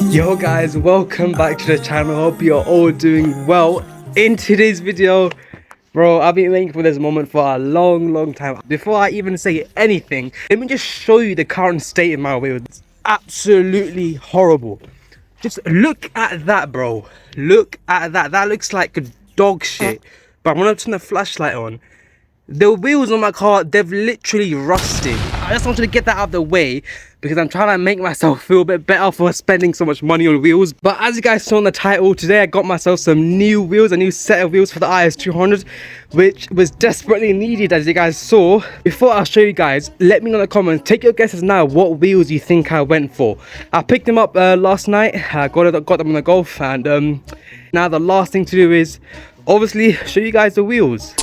Yo guys, welcome back to the channel. Hope you're all doing well. In today's video, bro, I've been waiting for this moment for a long time. Before I even say anything, let me just show you the current state of my wheels. It's absolutely horrible. Just look at that, bro. Look at that. That looks like dog shit. But when I turn the flashlight on, the wheels on my car, they've literally rusted. I just wanted to get that out of the way because I'm trying to make myself feel a bit better for spending so much money on wheels. But as you guys saw in the title, today I got myself some new wheels, a new set of wheels for the IS200, which was desperately needed, as you guys saw. Before I show you guys, let me know in the comments, take your guesses now what wheels you think I went for. I picked them up last night, I got them on the Golf, and now the last thing to do is obviously show you guys the wheels.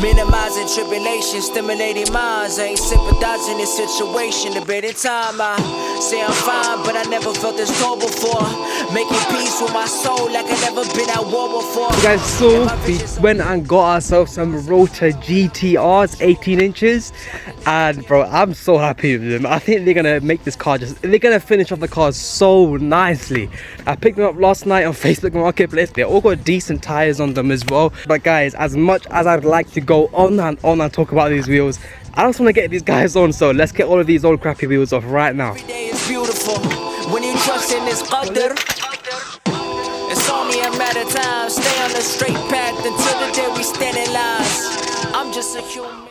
Minimizing tribulation, stimulating minds. I ain't sympathizing this situation. Debating time, I say I'm fine, but I never felt this tall before. Making peace with my soul like I never been at war before. You guys saw, we went and got ourselves some Rotor GTRs, 18 inches. And bro, I'm so happy with them. I think they're gonna make this car they're gonna finish off the car so nicely. I picked them up last night on Facebook Marketplace. They all got decent tires on them as well. But guys, as much as I'd like to go on and talk about these wheels, I just want to get these guys on, so let's get all of these old crappy wheels off right now. Every day is beautiful when you trust in this qadr. It's only a matter of time. Stay on the straight path until the day we stand in lines. I'm just a human.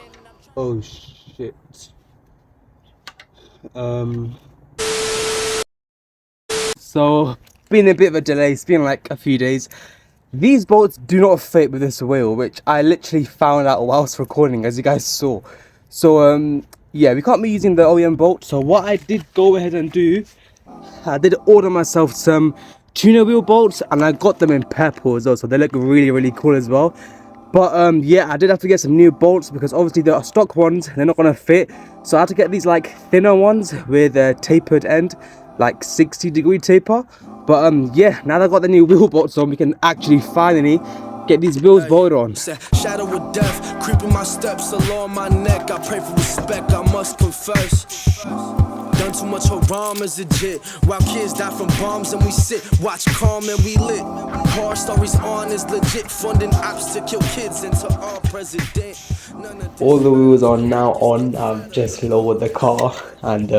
Oh shit. So been a bit of a delay. It's been like a few days. These bolts do not fit with this wheel, which I literally found out whilst recording, as you guys saw. So yeah, we can't be using the OEM bolt. So what I did go ahead and do, I did order myself some tuner wheel bolts, and I got them in purple as well, so they look really cool as well. But yeah, I did have to get some new bolts because obviously the stock ones, they're not gonna fit. So I had to get these like thinner ones with a tapered end, like 60-degree taper. But yeah, now that I got the new wheel bolts on, we can actually finally get these wheels bolted on. Shadow of death creeping my steps along my neck. I pray for respect, I must confess. Done too much haram as a jit. While kids die from bombs and we sit, watch calm and we lit. Horror stories on is legit, funding ops to kill kids into our president. All the wheels are now on. I've just lowered the car, and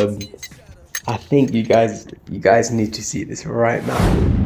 I think you guys need to see this right now.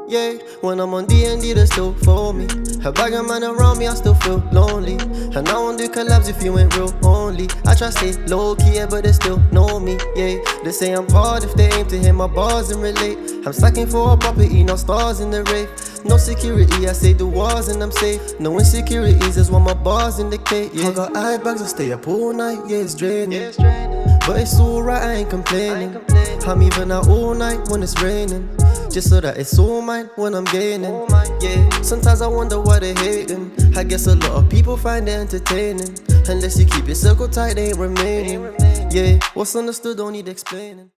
Yeah, when I'm on D&D, they still for me. A bag of man around me, I still feel lonely. And I won't do collabs if you ain't real only. I try to stay low-key, yeah, but they still know me, yeah. They say I'm hard if they aim to hit my bars and relate. I'm slacking for a property, no stars in the rave. No security, I say the walls and I'm safe. No insecurities, that's what my bars indicate, yeah. I got eye bags, I stay up all night, yeah, it's draining. But it's alright, I ain't complaining. I'm even out all night when it's raining, just so that it's all mine when I'm gaining. Yeah, sometimes I wonder why they hating. I guess a lot of people find it entertaining. Unless you keep your circle tight, they ain't remaining. Yeah, what's understood don't need explaining.